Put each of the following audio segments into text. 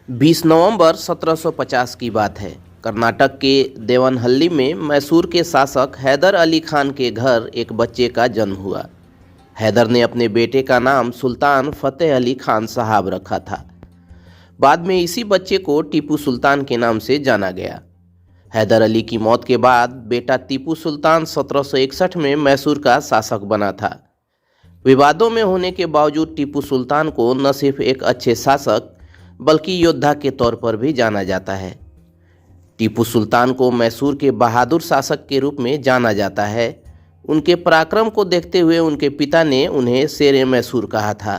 20 नवंबर 1750 की बात है। कर्नाटक के देवनहल्ली में मैसूर के शासक हैदर अली खान के घर एक बच्चे का जन्म हुआ। हैदर ने अपने बेटे का नाम सुल्तान फतेह अली खान साहब रखा था। बाद में इसी बच्चे को टीपू सुल्तान के नाम से जाना गया। हैदर अली की मौत के बाद बेटा टीपू सुल्तान 1761 में मैसूर का शासक बना था। विवादों में होने के बावजूद टीपू सुल्तान को न सिर्फ एक अच्छे शासक बल्कि योद्धा के तौर पर भी जाना जाता है। टीपू सुल्तान को मैसूर के बहादुर शासक के रूप में जाना जाता है। उनके पराक्रम को देखते हुए उनके पिता ने उन्हें शेर मैसूर कहा था।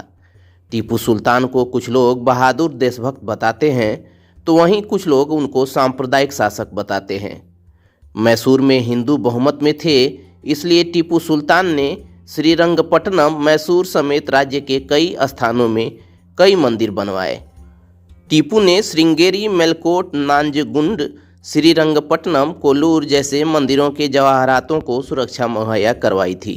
टीपू सुल्तान को कुछ लोग बहादुर देशभक्त बताते हैं तो वहीं कुछ लोग उनको सांप्रदायिक शासक बताते हैं। मैसूर में हिंदू बहुमत में थे, इसलिए टीपू सुल्तान ने श्रीरंगपट्टनम मैसूर समेत राज्य के कई स्थानों में कई मंदिर बनवाए। टीपू ने श्रृंगेरी, मेलकोट, नांजगुंड, श्रीरंगपट्टनम, कोल्लूर जैसे मंदिरों के जवाहरातों को सुरक्षा मुहैया करवाई थी।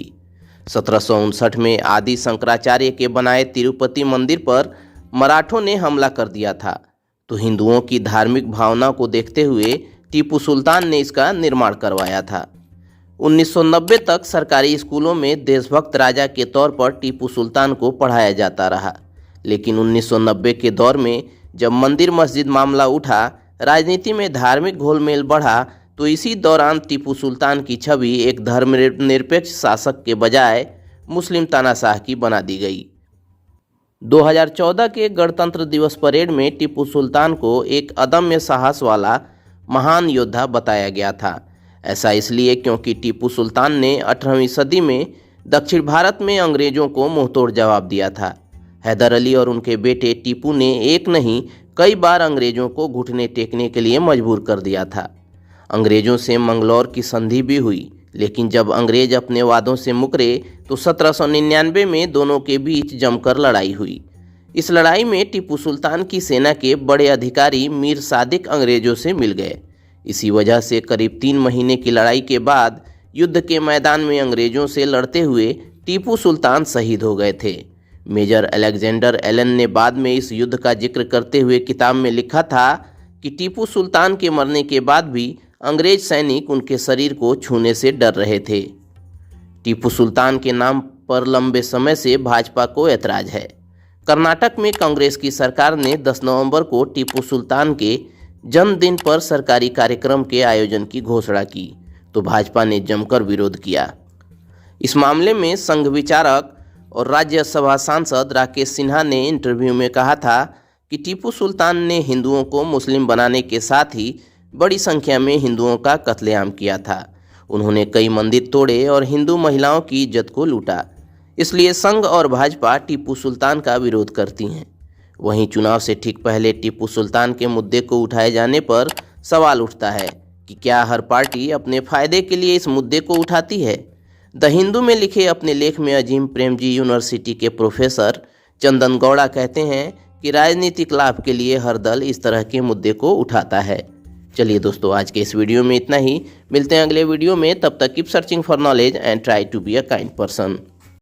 1759 में आदि शंकराचार्य के बनाए तिरुपति मंदिर पर मराठों ने हमला कर दिया था, तो हिंदुओं की धार्मिक भावना को देखते हुए टीपू सुल्तान ने इसका निर्माण करवाया था। 1990 तक सरकारी स्कूलों में देशभक्त राजा के तौर पर टीपू सुल्तान को पढ़ाया जाता रहा, लेकिन 1990 के दौर में जब मंदिर मस्जिद मामला उठा, राजनीति में धार्मिक घोलमेल बढ़ा, तो इसी दौरान टीपू सुल्तान की छवि एक धर्मनिरपेक्ष शासक के बजाय मुस्लिम तानाशाह की बना दी गई। 2014 के गणतंत्र दिवस परेड में टीपू सुल्तान को एक अदम्य साहस वाला महान योद्धा बताया गया था। ऐसा इसलिए क्योंकि टीपू सुल्तान ने 18वीं सदी में दक्षिण भारत में अंग्रेजों को मुंहतोड़ जवाब दिया था। हैदर अली और उनके बेटे टीपू ने एक नहीं कई बार अंग्रेजों को घुटने टेकने के लिए मजबूर कर दिया था। अंग्रेजों से मंगलौर की संधि भी हुई, लेकिन जब अंग्रेज अपने वादों से मुकरे तो 1799 में दोनों के बीच जमकर लड़ाई हुई। इस लड़ाई में टीपू सुल्तान की सेना के बड़े अधिकारी मीर सादिक अंग्रेजों से मिल गए। इसी वजह से करीब 3 महीने की लड़ाई के बाद युद्ध के मैदान में अंग्रेजों से लड़ते हुए टीपू सुल्तान शहीद हो गए थे। मेजर अलेक्जेंडर एलन ने बाद में इस युद्ध का जिक्र करते हुए किताब में लिखा था कि टीपू सुल्तान के मरने के बाद भी अंग्रेज सैनिक उनके शरीर को छूने से डर रहे थे। टीपू सुल्तान के नाम पर लंबे समय से भाजपा को ऐतराज है। कर्नाटक में कांग्रेस की सरकार ने 10 नवंबर को टीपू सुल्तान के जन्मदिन पर सरकारी कार्यक्रम के आयोजन की घोषणा की, तो भाजपा ने जमकर विरोध किया। इस मामले में संघ विचारक और राज्यसभा सांसद राकेश सिन्हा ने इंटरव्यू में कहा था कि टीपू सुल्तान ने हिंदुओं को मुस्लिम बनाने के साथ ही बड़ी संख्या में हिंदुओं का कत्लेआम किया था। उन्होंने कई मंदिर तोड़े और हिंदू महिलाओं की इज्जत को लूटा। इसलिए संघ और भाजपा टीपू सुल्तान का विरोध करती हैं। वहीं चुनाव से ठीक पहले टीपू सुल्तान के मुद्दे को उठाए जाने पर सवाल उठता है कि क्या हर पार्टी अपने फायदे के लिए इस मुद्दे को उठाती है। द हिंदू में लिखे अपने लेख में अजीम प्रेमजी यूनिवर्सिटी के प्रोफेसर चंदन गौड़ा कहते हैं कि राजनीतिक लाभ के लिए हर दल इस तरह के मुद्दे को उठाता है। चलिए दोस्तों, आज के इस वीडियो में इतना ही। मिलते हैं अगले वीडियो में। तब तक keep searching for knowledge and try to be a kind person.